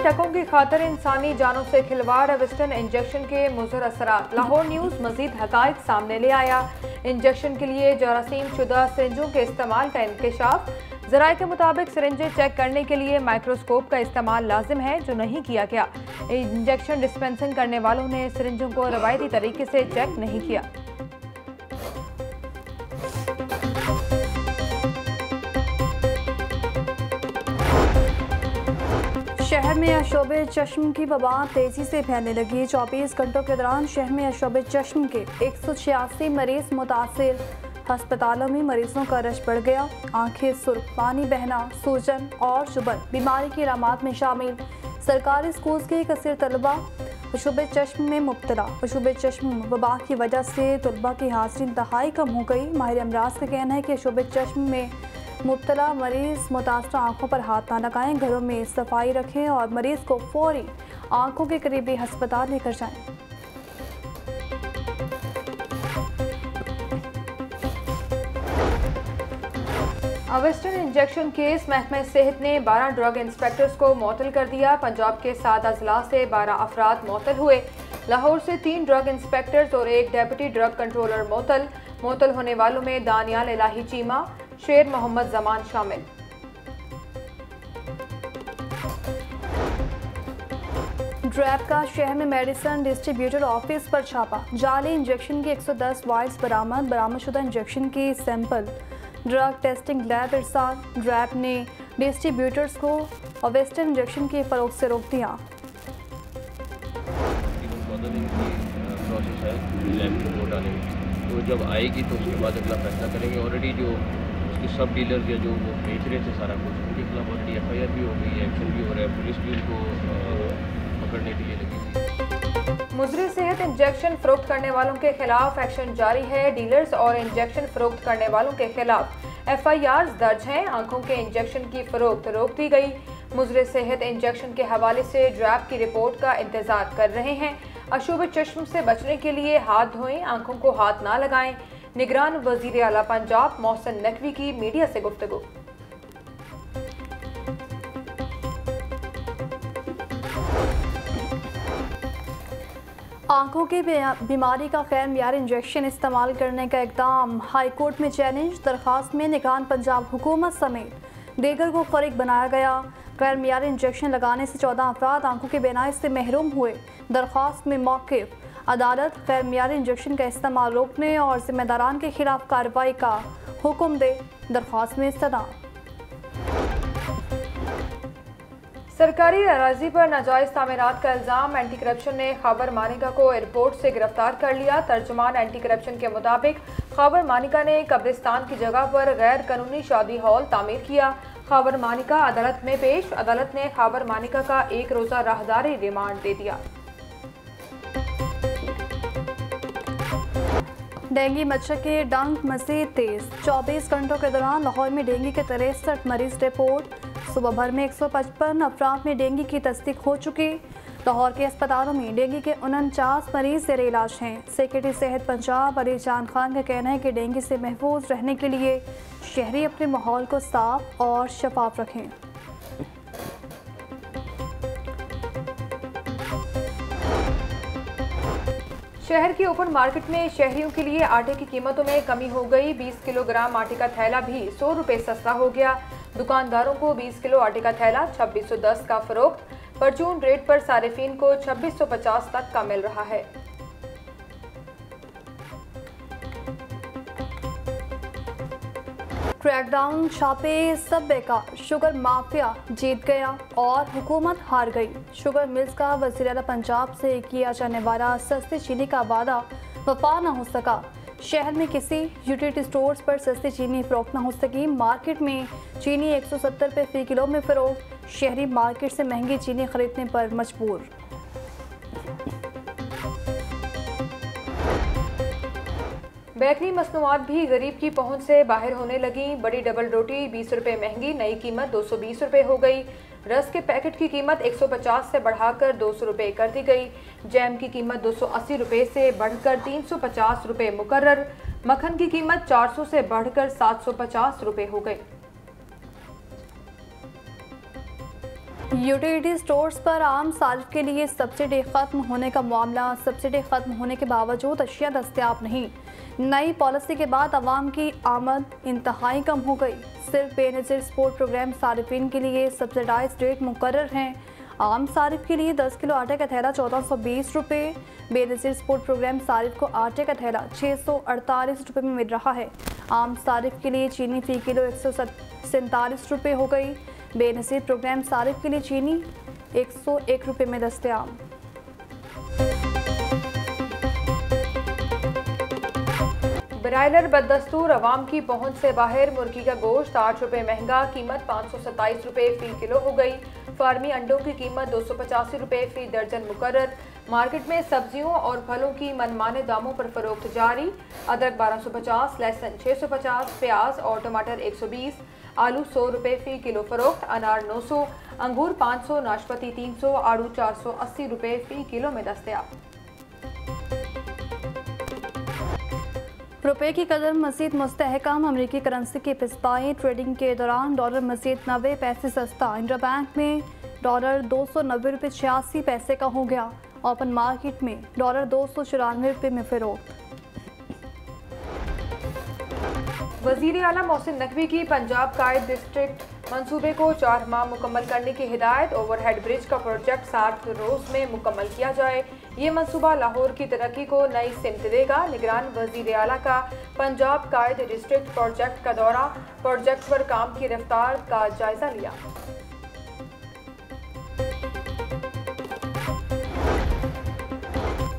टकों की खातिर इंसानी जानों से खिलवाड़, वेस्टर्न इंजेक्शन के मुज़र असरात। लाहौर न्यूज़ मजीद हकायक सामने ले आया। इंजेक्शन के लिए जरासीम शुदा सिरिंजों के इस्तेमाल का इंकशाफ। ज़राए के मुताबिक सिरिंजें चेक करने के लिए माइक्रोस्कोप का इस्तेमाल लाजिम है, जो नहीं किया गया। इंजेक्शन डिस्पेंसिंग करने वालों ने सिरिंजों को रवायती तरीके से चेक नहीं किया। शहर में अशोबे चश्म की वबा तेजी से फैलने लगी। 24 घंटों के दौरान शहर में अशोबे चश्म के 186 मरीज मुतासिर। अस्पतालों में मरीजों का रश बढ़ गया। आंखें सुर्ख, पानी बहना, सूजन और जुबन बीमारी की अलामात में शामिल। सरकारी स्कूल के कसीर तलबा अशोबे चश्म में मुब्तला। अशोबे चश्म वबा की वजह से तलबा की हाजिरी इंतहाई कम हो गई। माहिर अमराज का कहना है कि अशोबे चश्म में मुब्तला मरीज मुतासरा आंखों पर हाथ ना लगाएं, घरों में सफाई रखें और मरीज को फौरी आंखों के करीबी अस्पताल लेकर जाएं। वेस्टर्न इंजेक्शन केस, महकमा सेहत ने 12 ड्रग इंस्पेक्टर्स को मुअत्तल कर दिया। पंजाब के 7 अजला से 12 अफराद मुअत्तल हुए। लाहौर से 3 ड्रग इंस्पेक्टर्स और 1 डेप्यूटी ड्रग कंट्रोलर मुअत्तल होने वालों में दानियाल इलाही चीमा, शेर मोहम्मद जमान शामिल। ड्रैप का शहर में मेडिसिन डिस्ट्रीब्यूटर ऑफिस पर छापा। जाली इंजेक्शन की 110 वाइल्स बरामदशुदा इंजेक्शन की सैंपल ड्रग टेस्टिंग लैब इरसाल। ड्रैप ने डिस्ट्रीब्यूटर्स को वेस्टर्न इंजेक्शन की फरोख्त से रोक दिया। प्रोसेस है लैब रिपोर्ट आने में, तो जब आएगी तो उसके बाद अगला फैसला करेंगे। ऑलरेडी जो उसके सब डीलर या जो वो बेच रहे थे सारा कुछ, उनके खिलाफ ऑलरेडी FIR भी हो गई है, एक्शन भी हो रहा है, पुलिस भी उनको पकड़ने के लिए लगी हुई है। मुजरिम सेहत इंजेक्शन फरोख्त करने वालों के खिलाफ एक्शन जारी है। डीलर्स और इंजेक्शन फरोख्त करने वालों के खिलाफ FIRs दर्ज हैं। आंखों के इंजेक्शन की फरोख्त रोक दी गई। मुजरिम सेहत इंजेक्शन के हवाले से ड्रैप की रिपोर्ट का इंतजार कर रहे हैं। अशोबे चश्म से बचने के लिए हाथ धोएं, आंखों को हाथ ना लगाएं। निगरान वजीर आला पंजाब मोहसिन नकवी की मीडिया से गुफ्तगू। आंखों की बीमारी का गैर मियारी इंजेक्शन इस्तेमाल करने का इकदाम हाई कोर्ट में चैलेंज। दरख्वास्त में निगरान पंजाब हुकूमत समेत दीगर को फरीक बनाया गया। गैर मियारी इंजेक्शन लगाने से 14 अफराद आंखों की बीनाई से महरूम हुए। दरख्वास्त में मौक़िफ़ अदालत गैर मियारी इंजेक्शन का इस्तेमाल रोकने और जिम्मेदारान के खिलाफ कार्रवाई का हुक्म दे। दरख्वास्त में सदा सरकारी अराजी पर नाजायज तामीरात का इल्ज़ाम। एंटी करप्शन ने खबर मानिका को एयरपोर्ट से गिरफ्तार कर लिया। तर्जुमान एंटी करप्शन के मुताबिक खबर मानिका ने कब्रिस्तान की जगह पर गैर कानूनी शादी हॉल तामीर किया। खबर मानिका अदालत में पेश। अदालत ने खबर मानिका का 1 रोज़ा राहदारी रिमांड दे दिया। डेंगू मच्छर के डंक मजीद तेज। 24 घंटों के दौरान लाहौर में डेंगू के 63 मरीज रिपोर्ट। सुबह भर में 155 अफराद में डेंगू की तस्दीक हो चुकी। लाहौर के अस्पतालों में डेंगू के 49 मरीज ज़ेर इलाज हैं। सेक्रेटरी सेहत पंजाब अली जान खान का कहना है कि डेंगू से महफूज रहने के लिए शहरी अपने माहौल को साफ और शफाफ रखें। शहर की ओपन मार्केट में शहरियों के लिए आटे की कीमतों में कमी हो गई। 20 किलोग्राम आटे का थैला भी 100 रुपये सस्ता हो गया। दुकानदारों को 20 किलो आटे का थैला 2610 का फरोख्त। परचून रेट पर सारिफीन को 2650 तक का मिल रहा है। क्रैकडाउन छापे सब बेकार। शुगर माफिया जीत गया और हुकूमत हार गई। शुगर मिल्स का वज़ीर आला पंजाब से किया जाने वाला सस्ती चीनी का वादा वफा न हो सका। शहर में किसी यूटिलिटी स्टोर्स पर सस्ती चीनी फरोख्त न हो सकी। मार्केट में चीनी 170 रुपये फ़ी किलो में फरोख्त। शहरी मार्केट से महंगी चीनी खरीदने पर मजबूर। बेकरी मसनूआत भी गरीब की पहुंच से बाहर होने लगी। बड़ी डबल रोटी 20 रुपये महंगी, नई कीमत 220 रुपये हो गई। रस के पैकेट की कीमत 150 से बढ़ाकर 200 रुपये कर दी गई। जैम की कीमत 280 रुपये से बढ़कर 350 रुपये मुकर्रर। मक्खन की कीमत 400 से बढ़कर 750 रुपये हो गई। यूटिलिटी स्टोर्स पर आम सार्फ के लिए सब्सिडी खत्म होने का मामला। सब्सिडी खत्म होने के बावजूद अशिया दस्तयाब नहीं। नई पॉलिसी के बाद आवाम की आमद इंतहाई कम हो गई। सिर्फ बेनज़ीर स्पोर्ट प्रोग्राम सारिफिन के लिए सब्सिडाइज रेट मुकर्रर हैं। आम सारिफ के लिए 10 किलो आटे का थैला 1420 रुपये। बेनज़ीर स्पोर्ट प्रोग्राम सारिफ को आटे का थैला 648 रुपये में मिल रहा है। आम सारिफ के लिए चीनी फ़ी किलो 147 रुपये हो गई। बेनज़ीर प्रोग्राम सारिफ के लिए चीनी 101 रुपये में दस्तयाब। ब्रायलर बददस्तूर अवाम की पहुंच से बाहर। मुर्गी का गोश्त 8 रुपये महंगा, कीमत 527 रुपये फ़ी किलो हो गई। फार्मी अंडों की कीमत 285 रुपये फ़ी दर्जन मुकर्रर। मार्केट में सब्जियों और फलों की मनमाने दामों पर फरोख्त जारी। अदरक 1250, लहसुन 650, प्याज और टमाटर 120, आलू 100 रुपये फ़ी किलो फरोख्त, अनार 900, अंगूर 500, नाशपाती 300, आड़ू 480 रुपये फ़ी किलो में दस्तयाब। रुपए की कदर मज़ीद मुस्तहकम। अमरीकी करेंसी की पिस्पाई ट्रेडिंग के दौरान डॉलर मज़ीद 90 पैसे सस्ता। इंटर बैंक में डॉलर 290 रुपये 86 पैसे का हो गया। ओपन मार्केट में डॉलर 294 रुपये में फ़रोख्त। वज़ीर आला मोहसिन नकवी की पंजाब कायद डिस्ट्रिक्ट मंसूबे को 4 माह मुकम्मल करने की हिदायत। ओवरहेड ब्रिज का प्रोजेक्ट 60 रोज़ में मुकम्मल किया जाए। ये मंसूबा लाहौर की तरक्की को नई सिमत देगा। निगरान वज़ीर आला का पंजाब कायद डिस्ट्रिक्ट प्रोजेक्ट का दौरा। प्रोजेक्ट पर काम की रफ्तार का जायजा लिया।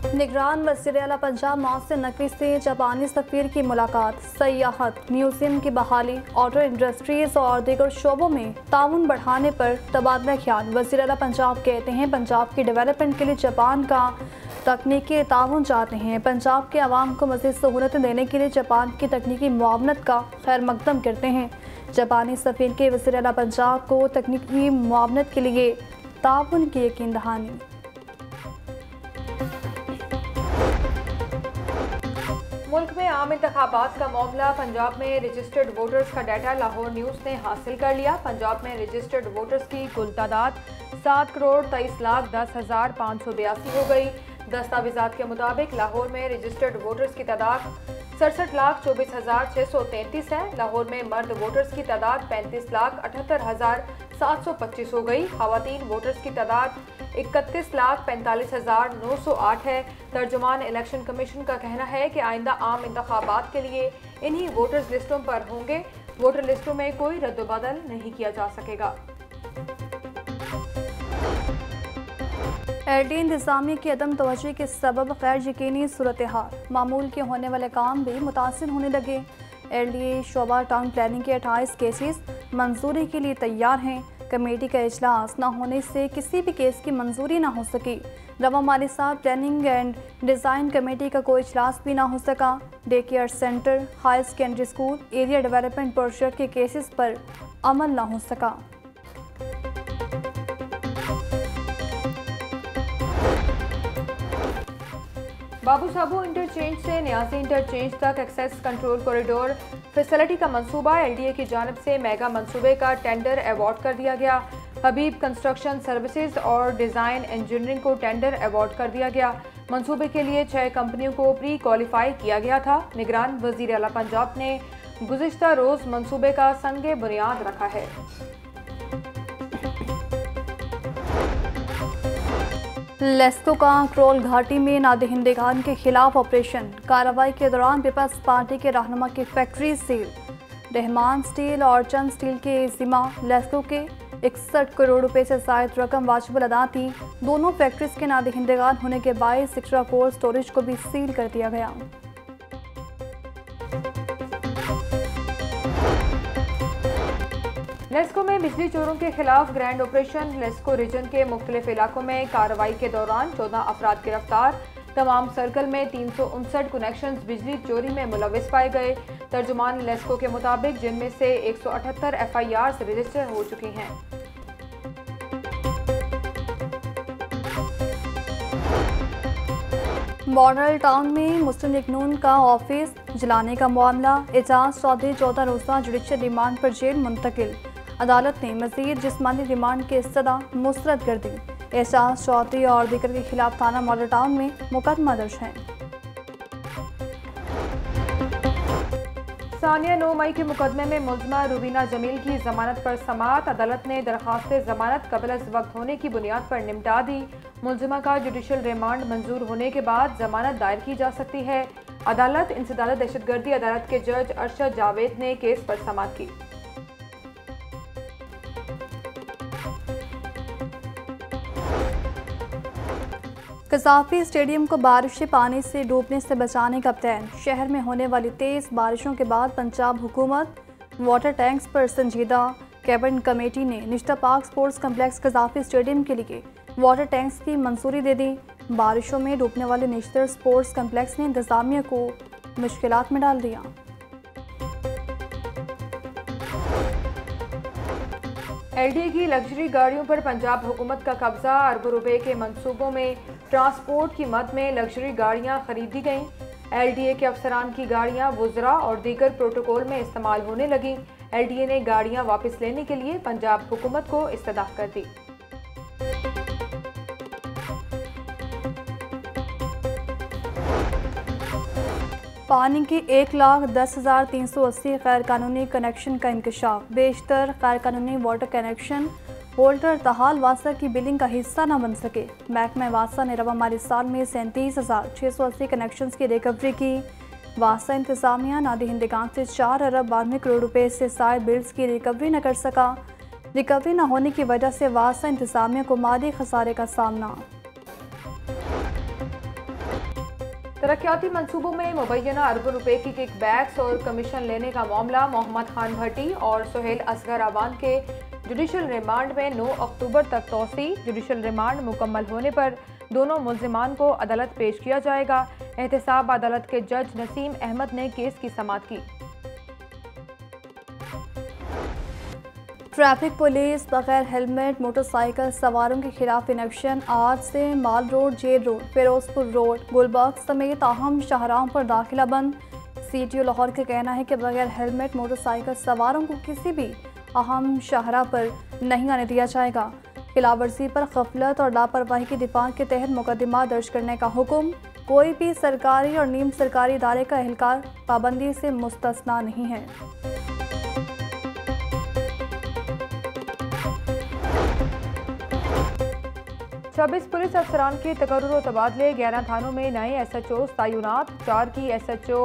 निगरान वज़ीर आला पंजाब मोहसिन नकवी से जापानी सफ़ीर की मुलाकात। सयाहत, म्यूजियम की बहाली, ऑटो इंडस्ट्रीज़ और दीगर शोबों में ताउन बढ़ाने पर तबादला ख्याल। वज़ीर आला पंजाब कहते हैं पंजाब की डेवलपमेंट के लिए जापान का तकनीकी ताउन चाहते हैं। पंजाब के अवाम को मज़ीद सहूलतें देने के लिए जापान की तकनीकी मुआवनत का खैर मकदम करते हैं। जापानी सफ़ीर के वज़ीर आला पंजाब को तकनीकी मुआवनत के लिए ताउन की यकीन दहानी। मुल्क में आम इंतखाबात का मामला। पंजाब में रजिस्टर्ड वोटर्स का डाटा लाहौर न्यूज़ ने हासिल कर लिया। पंजाब में रजिस्टर्ड वोटर्स की कुल तादाद 7,23,10,582 हो गई। दस्तावेज़ात के मुताबिक लाहौर में रजिस्टर्ड वोटर्स की तादाद 67,24,633 है। लाहौर में मर्द वोटर्स की तादाद 35,78,725 हो गई। ख़वातीन वोटर्स की तादाद 31,45,908 है। तर्जुमान इलेक्शन कमीशन का कहना है कि आइंदा आम इंतखाबात के लिए इन्हीं वोटर्स लिस्टों पर होंगे। वोटर लिस्टों में कोई रद्द-बदल नहीं किया जा सकेगा। एलडी इंतजामिया की अदम तवज्जो के सबब गैर यकीनी सूरत हाल। मामूल के होने वाले काम भी मुतासिर होने लगे। एलडीए शोबा टाउन प्लानिंग के 28 केसेस मंजूरी के लिए तैयार हैं। कमेटी का इजलास न होने से किसी भी केस की मंजूरी ना हो सकी। रवा माली साहब प्लानिंग एंड डिज़ाइन कमेटी का कोई इजलास भी ना हो सका। Day care centre, high secondary school, area development project के केसेस पर अमल ना हो सका। बाबू साबू इंटरचेंज से न्यासी इंटरचेंज तक एक्सेस कंट्रोल कॉरिडोर फैसिलिटी का मंसूबा। एलडीए की जानिब से मेगा मंसूबे का टेंडर अवार्ड कर दिया गया। हबीब कंस्ट्रक्शन सर्विसेज और डिज़ाइन इंजीनियरिंग को टेंडर अवार्ड कर दिया गया। मंसूबे के लिए 6 कंपनियों को प्री क्वालिफाई किया गया था। निगरान वज़ीर आला पंजाब ने गुज़िश्ता रोज़ मंसूबे का संगे बुनियाद रखा है। लेस्को का ट्रोल घाटी में नादहिंदगान के खिलाफ ऑपरेशन। कार्रवाई के दौरान पीपल्स पार्टी के रहनुमा की फैक्ट्री सील। रहमान स्टील और चंद स्टील के जिम्मा लेस्को के 61 करोड़ रुपए से ज़ायद रकम वाजिबुल अदा थी। दोनों फैक्ट्रीज के नादहिंदगान होने के बायस सिक्रा कोल्ड स्टोरेज को भी सील कर दिया गया। लेस्को में बिजली चोरों के खिलाफ ग्रैंड ऑपरेशन। लेस्को रीजन के मुख्तलिफ इलाकों में कार्रवाई के दौरान 14 अफराद गिरफ्तार। तमाम सर्कल में 359 कनेक्शंस बिजली चोरी में मुलविस पाए गए। तर्जुमान लेस्को के मुताबिक जिनमें से 178 FIRs रजिस्टर हो चुकी हैं। मॉडल टाउन में मुस्लिम लीग नून का ऑफिस जलाने का मामला। एजाज चौधरी 14 रोज़ा जुडिशल रिमांड पर जेल मुंतकिल। अदालत ने मजीद जिस्मानी रिमांड की सजा मुस्तरद कर दी। एजाज चौधरी और दीगर के खिलाफ थाना मॉडल टाउन में मुकदमा दर्ज है। सानिया 9 मई के मुकदमे में मुलजमा रुबीना जमील की जमानत पर समाअत। अदालत ने दरख्वास्त जमानत कबल अज़ वक्त होने की बुनियाद पर निपटा दी। मुलजमा का जुडिशल रिमांड मंजूर होने के बाद जमानत दायर की जा सकती है। अदालत इंसदाद दहशतगर्दी अदालत के जज अरशद जावेद ने केस पर समाअत की। कज़ाफ़ी स्टेडियम को बारिश पानी से डूबने से बचाने का प्लान। शहर में होने वाली तेज़ बारिशों के बाद पंजाब हुकूमत वाटर टैंक्स पर संजीदा। कैबिनेट कमेटी ने निश्ता पार्क स्पोर्ट्स कम्प्लेक्स कज़ाफ़ी स्टेडियम के लिए वाटर टैंक्स की मंजूरी दे दी। बारिशों में डूबने वाले निश्तर स्पोर्ट्स कम्प्लेक्स ने इंतज़ामिया को मुश्किलात में डाल दिया। LDA की लग्जरी गाड़ियों पर पंजाब हुकूमत का कब्जा। अरबों रुपए के मंसूबों में ट्रांसपोर्ट की मद में लग्जरी गाड़ियां खरीदी गईं। LDA के अफसरान की गाड़ियां वुज़रा और दीगर प्रोटोकॉल में इस्तेमाल होने लगीं। LDA ने गाड़ियां वापस लेने के लिए पंजाब हुकूमत को इस्तदा कर दी। पानी की 1,10,380 गैर कानूनी कनेक्शन का इंकशाफ। बेशतर गैर कानूनी वाटर कनेक्शन होल्डर तहाल वासा की बिलिंग का हिस्सा न बन सके। महकमा वासा ने रवा माली साल में 37,680 कनेक्शन की रिकवरी की। वासा इंतजामिया नादी हिंदगान से 4 अरब 92 करोड़ रुपए से सारे बिल्स की रिकवरी न कर सका। रिकवरी न होने की वजह से वासा इंतजामिया को माली खसारे का सामना। तरक्याती मंसूबों में मुबैना अरबों रुपए की किकबैक्स और कमीशन लेने का मामला। मोहम्मद खान भट्टी और सुहेल असगर अवान के जुडिशल रिमांड में 9 अक्टूबर तक तौसी। जुडिशल रिमांड मुकम्मल होने पर दोनों मुल्जिमान को अदालत पेश किया जाएगा। एहतसाब अदालत के जज नसीम अहमद ने केस की समाअत की। ट्रैफिक पुलिस बगैर हेलमेट मोटरसाइकिल सवारों के खिलाफ इनेक्शन। आज से माल रोड, जेल रोड, फिरोजपुर रोड, गुलबर्ग समेत अहम शाहराहों पर दाखिला बंद। CTO लाहौर का कहना है कि बगैर हेलमेट मोटरसाइकिल सवारों को किसी भी अहम शाहराह पर नहीं आने दिया जाएगा। खिलाफवर्जी पर गफलत और लापरवाही की दिफा के तहत मुकदमा दर्ज करने का हुक्म। कोई भी सरकारी और नीम सरकारी इदारे का एहलकार पाबंदी से मुस्तस्ना नहीं है। छब्बीस पुलिस अफसरान के तकर्रुर और तबादले। 11 थानों में नए SHOs तैनात। 4 की SHO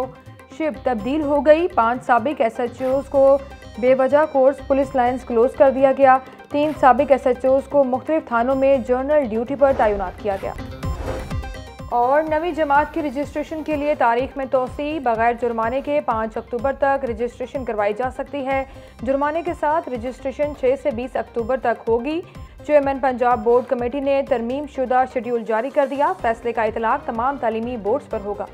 शिफ्ट तब्दील हो गई। 5 साबिक SHOs को बेवजह कोर्स पुलिस लाइन्स क्लोज कर दिया गया। 3 साबिक SHOs को मुख्तलिफ थानों में जर्नल ड्यूटी पर तैनात किया गया। और नवी जमात की रजिस्ट्रेशन के लिए तारीख में तोसी। बगैर जुर्माने के 5 अक्टूबर तक रजिस्ट्रेशन करवाई जा सकती है। जुर्माने के साथ रजिस्ट्रेशन 6 से 20 अक्टूबर तक होगी। चेयरमैन पंजाब बोर्ड कमेटी ने तरमीम शुदा शेड्यूल जारी कर दिया। फैसले का इतलाक तमाम तालीमी बोर्ड्स पर होगा।